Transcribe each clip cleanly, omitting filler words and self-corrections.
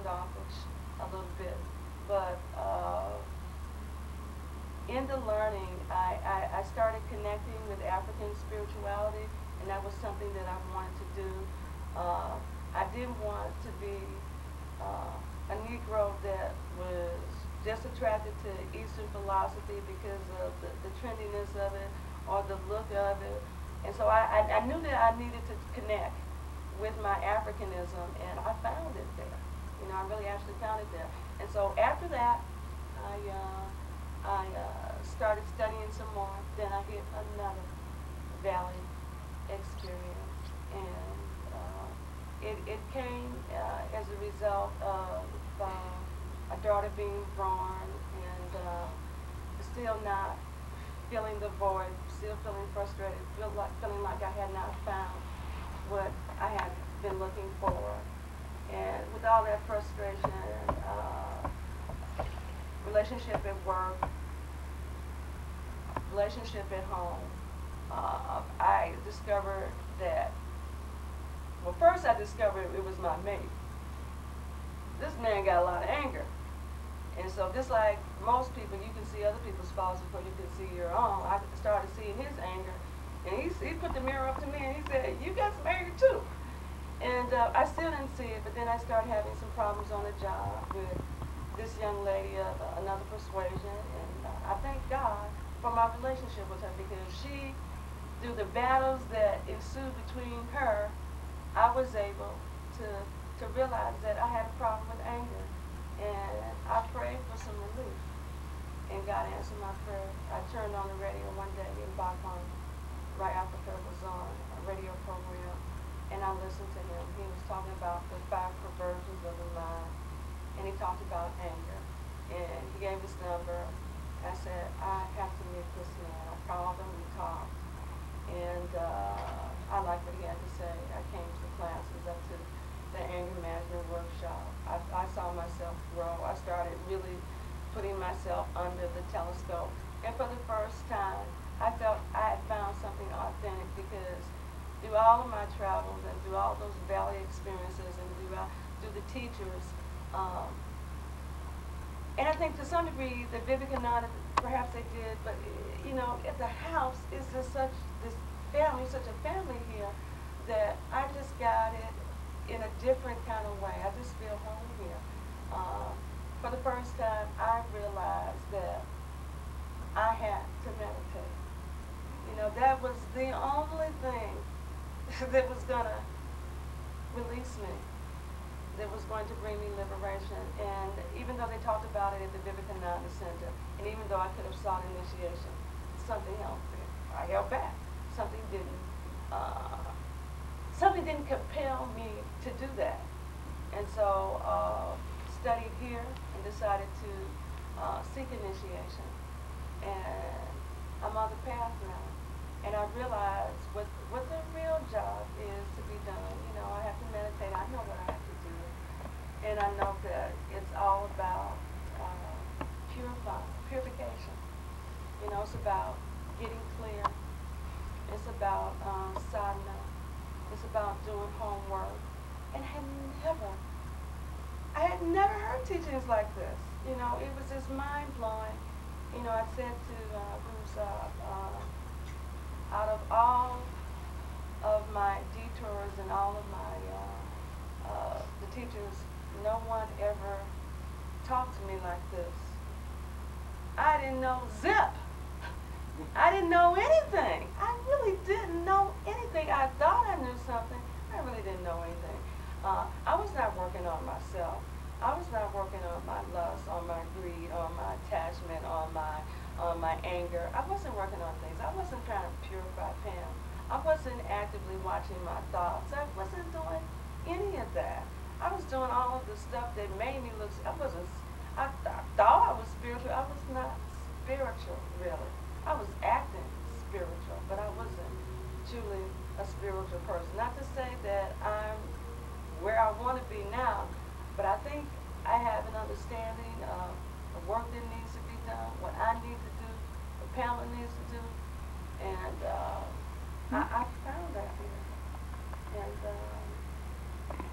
standoffish a little bit. But in the learning, I started connecting with African spirituality, and that was something that I wanted to do. I didn't want to be a Negro that was just attracted to Eastern philosophy because of the trendiness of it or the look of it. And so I knew that I needed to connect with my Africanism, and I found it there. You know, I really actually found it there. And so after that, I started studying some more. Then I hit another valley experience, and it came as a result of a daughter being born, and still not feeling the void, still feeling frustrated, feeling like I had not found what I had been looking for. And with all that frustration, relationship at work, relationship at home, I discovered that, well, first I discovered it was my mate. This man got a lot of anger. And so just like most people, you can see other people's faults before you can see your own. I started seeing his anger. And he put the mirror up to me and he said, you got some anger too. And I still didn't see it, but then I started having some problems on the job with this young lady of another persuasion. And I thank God for my relationship with her, because she, through the battles that ensued between her, I was able to realize that I had a problem with anger. And I prayed for some relief, and God answered my prayer. I turned on the radio one day in Bhagwan, right after Afrika was on a radio program, and I listened to him. He was talking about the 5 perversions of the mind, and he talked about anger. And he gave his number. I said, I have to meet this man. I called him, we talked, and I liked what he had to say. I came to the classes, up to the anger management workshop. I saw myself grow. I started really putting myself under the telescope. And for the first time, I felt I had found something authentic, because through all of my travels and through all those valley experiences and through the teachers, and I think to some degree the Vivekananda, perhaps they did, but you know, at the house is just such a family here, that I just got it in a different kind of way. I just feel home here. For the first time, I realized that I had to meditate. You know, that was the only thing that was going to release me, that was going to bring me liberation. And even though they talked about it at the Vivekananda Center, and even though I could have sought initiation, something else, I held back. Something didn't compel me to do that. And so studied here and decided to seek initiation. And I'm on the path now. And I realized what the real job is to be done. You know, I have to meditate. I know what I have to do. And I know that it's all about purification. You know, it's about getting clear. It's about sadhana. It's about doing homework. And I had never heard teachings like this. You know, it was just mind-blowing. You know, I said to Bruce, out of all of my detours and all of my, the teachers, no one ever talked to me like this. I didn't know zip. I didn't know anything. I really didn't know anything. I thought I knew something. I really didn't know anything. I was not working on myself. I was not working on my lust, on my greed, on my attachment, on my anger. I wasn't working on things. I wasn't trying to purify Pam. I wasn't actively watching my thoughts. I wasn't doing any of that. I was doing all of the stuff that made me look. I thought I was spiritual. I was not spiritual, really. I was acting spiritual, but I wasn't truly a spiritual person. Not to say that I'm where I want to be now, but I think I have an understanding of the work that needs to be done, what I need to do, what Pamela needs to do, and I found that here. And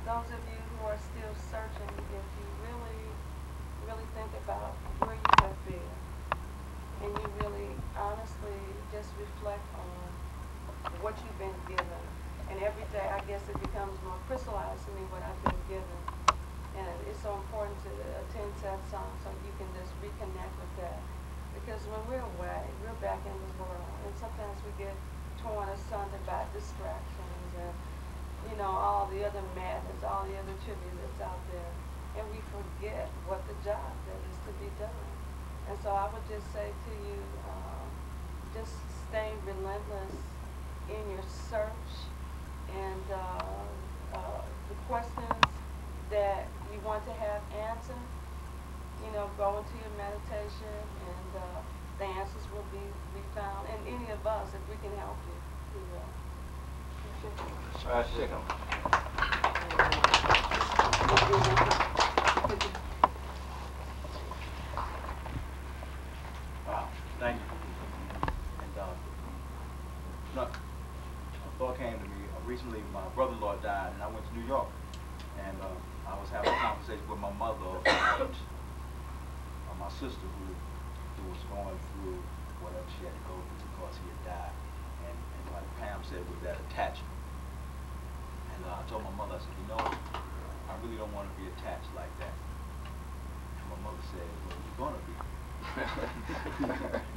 those of you who are still searching, if you really think about where you have been, and you really honestly just reflect on what you've been given, and every day I guess it becomes more crystallized to me what I've been given, and it's so important to attend satsang so you can just reconnect with that, because when we're away, we're back in the world, and sometimes we get torn asunder by distractions and all the other madness, all the other trivia that's out there, and we forget what the job that is to be done. And so I would just say to you, just stay relentless in your search, and the questions that you want to have answered, go into your meditation, and the answers will be found. And any of us, if we can help you, we will. Wow, thank you. And a thought came to me. Recently, my brother-in-law died, and I went to New York, and I was having a conversation with my mother about my sister who was going through whatever she had to go through because he had died, and like Pam said, with that attachment. And I told my mother, I said, I really don't want to be attached like that. And my mother said, well, you're going to be.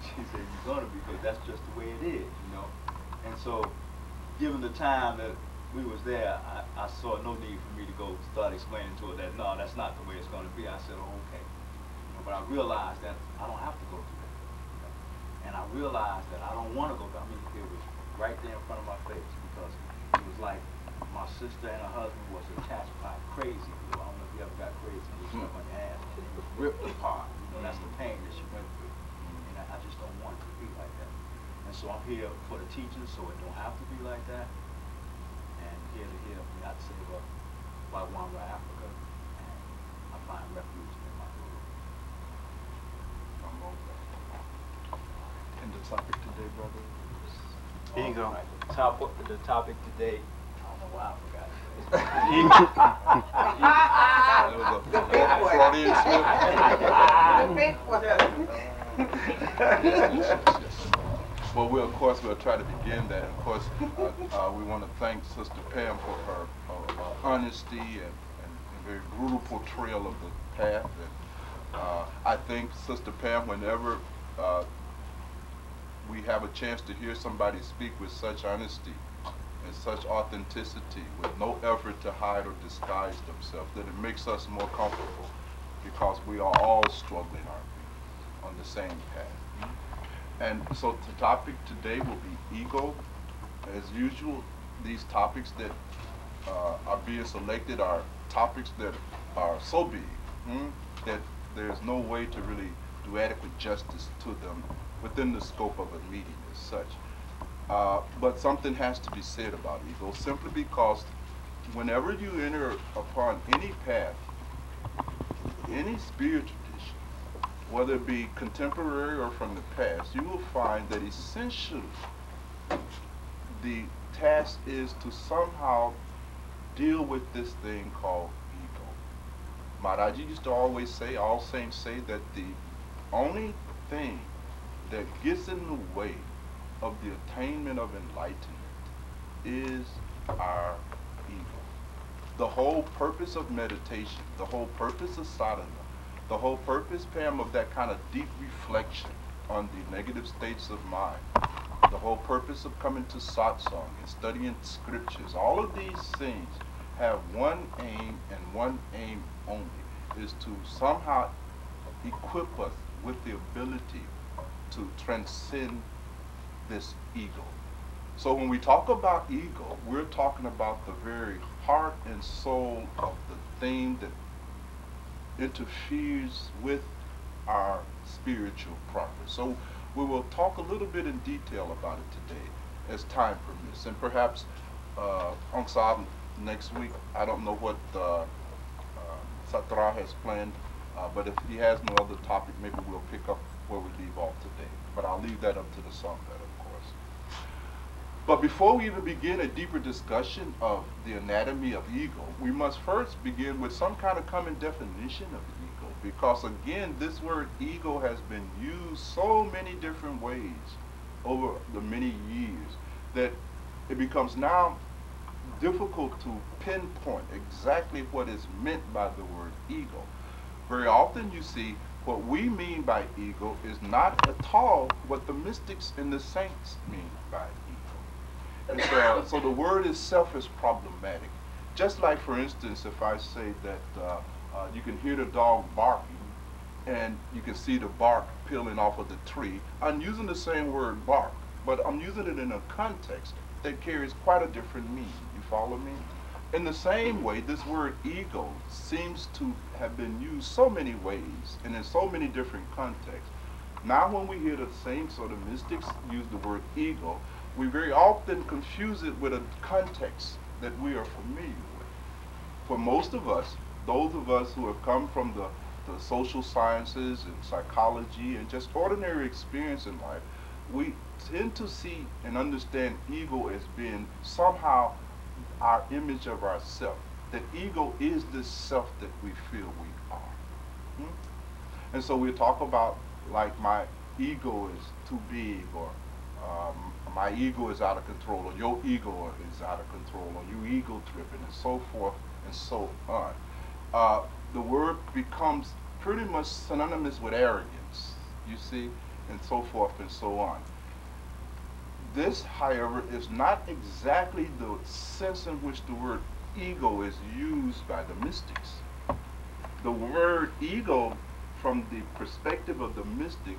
She said, you're going to be, because that's just the way it is, And so, given the time that we was there, I saw no need for me to go start explaining to her that, no, that's not the way it's going to be. I said, oh, okay. But I realized that I don't have to go through that. And I realized that I don't want to go through. I mean, it was right there in front of my face, because it was like my sister and her husband was attached by crazy glue. I don't know if you ever got crazy glue stuck on your ass. And it was ripped apart. That's the pain that she went through. And I just don't want it to be like that. And so I'm here for the teachers, so it don't have to be like that. And here to hear me out say about Bhagwan Afrika, and I find refuge in my guru. And the topic today, brother? Here you go. The topic today. I don't know why I forgot. Well, of course, we'll try to begin that. Of course, we want to thank Sister Pam for her honesty and very brutal portrayal of the path. And I think, Sister Pam, whenever we have a chance to hear somebody speak with such honesty and such authenticity, with no effort to hide or disguise themselves, then it makes us more comfortable, because we are all struggling, aren't we, on the same path. And so the topic today will be ego. As usual, these topics that are being selected are topics that are so big that there's no way to really do adequate justice to them within the scope of a meeting as such. But something has to be said about ego, simply because whenever you enter upon any path, any spiritual tradition, whether it be contemporary or from the past, you will find that essentially the task is to somehow deal with this thing called ego. Maharaji used to always say, all saints say, that the only thing that gets in the way of the attainment of enlightenment is our ego. The whole purpose of meditation, the whole purpose of sadhana, the whole purpose, Pam, of that kind of deep reflection on the negative states of mind, the whole purpose of coming to satsang and studying scriptures, all of these things have one aim and one aim only, is to somehow equip us with the ability to transcend this ego. So when we talk about ego, we're talking about the very heart and soul of the thing that interferes with our spiritual progress. So we will talk a little bit in detail about it today as time permits. And perhaps Aung San next week, I don't know what Satra has planned, but if he has no other topic, maybe we'll pick up where we leave off today. But I'll leave that up to the Sangha, of course. But before we even begin a deeper discussion of the anatomy of ego, we must first begin with some kind of common definition of ego. Because again, this word ego has been used so many different ways over the many years that it becomes now difficult to pinpoint exactly what is meant by the word ego. Very often you see what we mean by ego is not at all what the mystics and the saints mean by ego. And so the word itself is problematic. Just like, for instance, if I say that you can hear the dog barking and you can see the bark peeling off of the tree, I'm using the same word bark, but I'm using it in a context that carries quite a different meaning. You follow me? In the same way, this word ego seems to have been used so many ways and in so many different contexts. Now when we hear the saints or the mystics use the word ego, we very often confuse it with a context that we are familiar with. For most of us, those of us who have come from the social sciences and psychology and just ordinary experience in life, we tend to see and understand ego as being somehow our image of ourself. That ego is this self that we feel we are. And so we talk about, like, my ego is too big, or my ego is out of control, or your ego is out of control, or you ego tripping, and so forth and so on. The word becomes pretty much synonymous with arrogance, you see, and so forth and so on. This, however, is not exactly the sense in which the word ego is used by the mystics. The word ego, from the perspective of the mystic,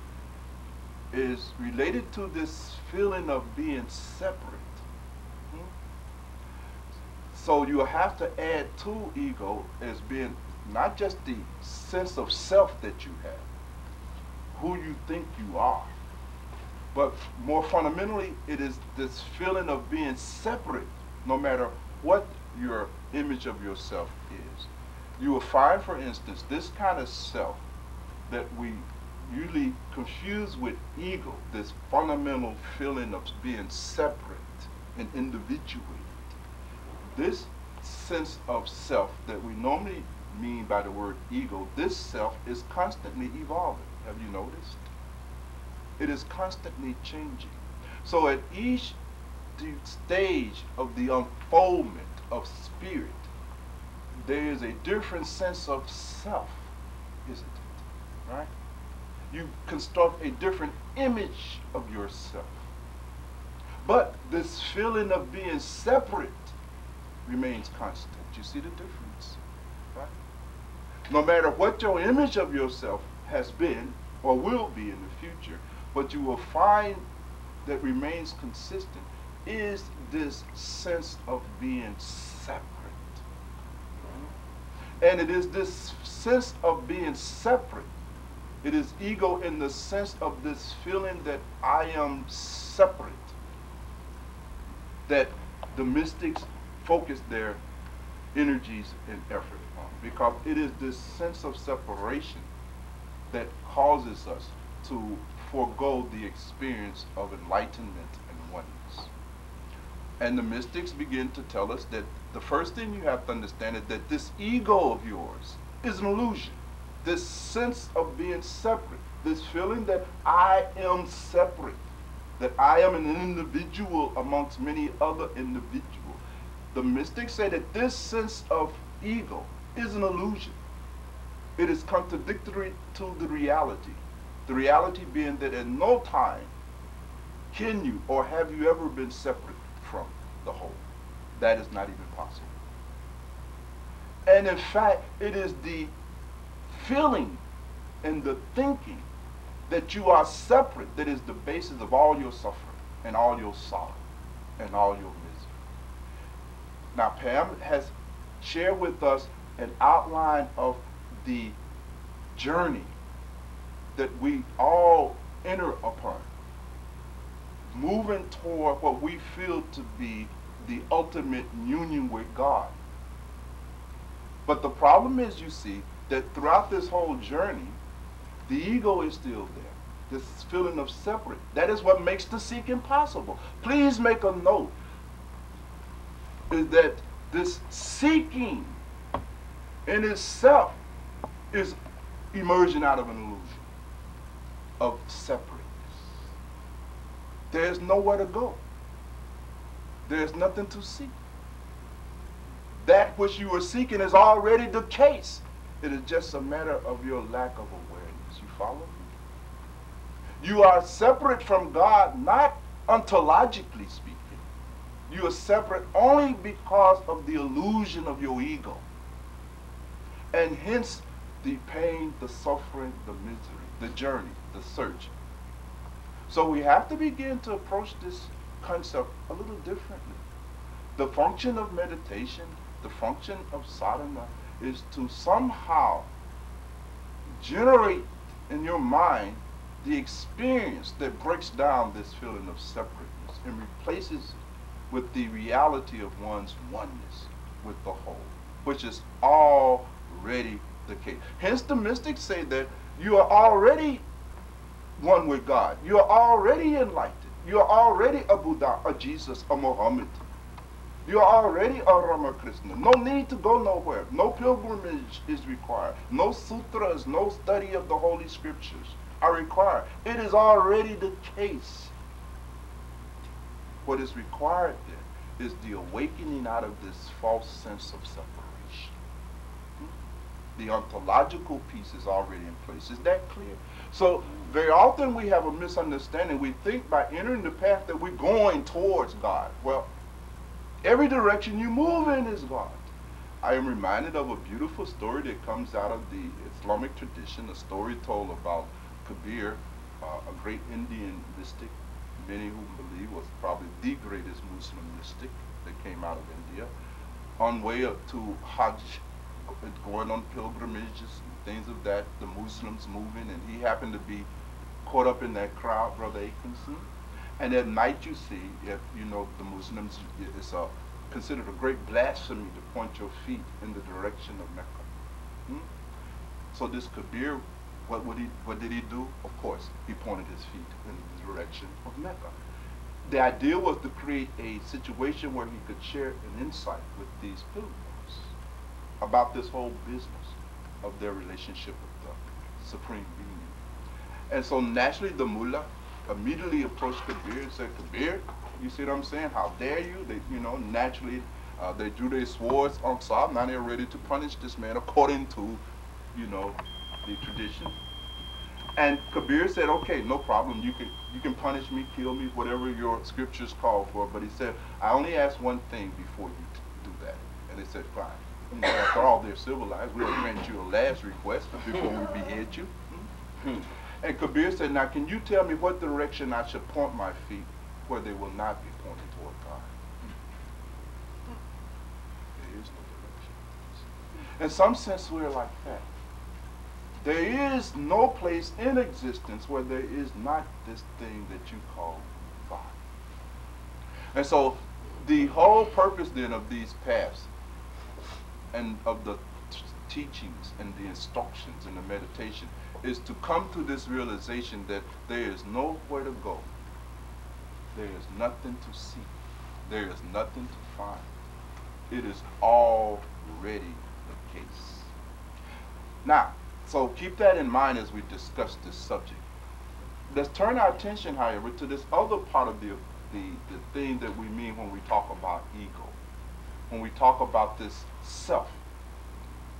is related to this feeling of being separate. So you have to add to ego as being not just the sense of self that you have, who you think you are, but more fundamentally, it is this feeling of being separate, no matter what your image of yourself is. You will find, for instance, this kind of self that we usually confuse with ego, this fundamental feeling of being separate and individuated. This sense of self that we normally mean by the word ego, this self is constantly evolving. Have you noticed? It is constantly changing. So at each stage of the unfoldment of spirit, there is a different sense of self, isn't it? Right? You construct a different image of yourself. But this feeling of being separate remains constant. You see the difference? Right? No matter what your image of yourself has been or will be in the future, what you will find that remains consistent is this sense of being separate. And it is this sense of being separate. It is ego in the sense of this feeling that I am separate, that the mystics focus their energies and effort on. Because it is this sense of separation that causes us to forego the experience of enlightenment and oneness. And the mystics begin to tell us that the first thing you have to understand is that this ego of yours is an illusion. This sense of being separate, this feeling that I am separate, that I am an individual amongst many other individuals. The mystics say that this sense of ego is an illusion. It is contradictory to the reality. The reality being that at no time can you or have you ever been separate from the whole. That is not even possible. And in fact, it is the feeling and the thinking that you are separate that is the basis of all your suffering and all your sorrow and all your misery. Now, Pam has shared with us an outline of the journey that we all enter upon, moving toward what we feel to be the ultimate union with God. But the problem is, you see, that throughout this whole journey, the ego is still there. This feeling of separate. That is what makes the seeking possible. Please make a note, is that this seeking in itself is emerging out of an illusion of separateness. There's nowhere to go. There's nothing to seek. That which you are seeking is already the case. It is just a matter of your lack of awareness. You follow me? You are separate from God, not ontologically speaking. You are separate only because of the illusion of your ego. And hence the pain, the suffering, the misery, the journey, the search. So we have to begin to approach this concept a little differently. The function of meditation, the function of sadhana, is to somehow generate in your mind the experience that breaks down this feeling of separateness and replaces it with the reality of one's oneness with the whole, which is already the case. Hence the mystics say that you are already one with God. You are already enlightened. You are already a Buddha, a Jesus, a Muhammad. You are already a Ramakrishna. No need to go nowhere. No pilgrimage is required. No sutras, no study of the Holy Scriptures are required. It is already the case. What is required then is the awakening out of this false sense of separation. The ontological piece is already in place. Is that clear? So very often we have a misunderstanding. We think by entering the path that we're going towards God. Well, every direction you move in is God. I am reminded of a beautiful story that comes out of the Islamic tradition, a story told about Kabir, a great Indian mystic, many who believe was probably the greatest Muslim mystic that came out of India, on way up to Hajj, going on pilgrimages and things of that, the Muslims moving, and he happened to be caught up in that crowd, Brother Atkinson. And at night you see, if you know the Muslims, it's considered a great blasphemy to point your feet in the direction of Mecca. So this Kabir, what did he do? Of course, he pointed his feet in the direction of Mecca. The idea was to create a situation where he could share an insight with these pilgrims about this whole business of their relationship with the Supreme Being. And so naturally the mullah immediately approached Kabir and said, Kabir, you see what I'm saying? How dare you? They, naturally they drew their swords on Saab. Now they're ready to punish this man according to, the tradition. And Kabir said, okay, no problem. You can punish me, kill me, whatever your scriptures call for. But he said, I only ask one thing before you do that. And they said, fine. After all, they're civilized. We'll grant you a last request before we behead you. And Kabir said, now can you tell me what direction I should point my feet where they will not be pointing toward God? There is no direction. In some sense, we're like that. There is no place in existence where there is not this thing that you call God. And so the whole purpose then of these paths and of the teachings and the instructions and the meditation is to come to this realization that there is nowhere to go. There is nothing to seek. There is nothing to find. It is already the case. Now, so keep that in mind as we discuss this subject. Let's turn our attention, however, to this other part of the thing that we mean when we talk about ego. When we talk about this self,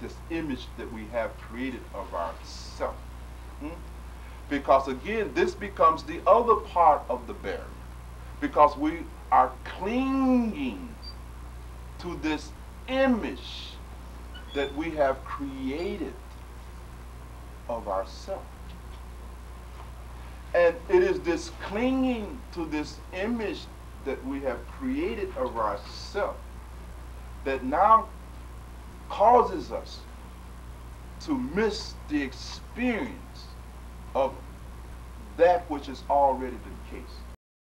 this image that we have created of ourself. Because again, this becomes the other part of the barrier. Because we are clinging to this image that we have created of ourselves. And it is this clinging to this image that we have created of ourselves that now causes us to miss the experience of that which is already the case.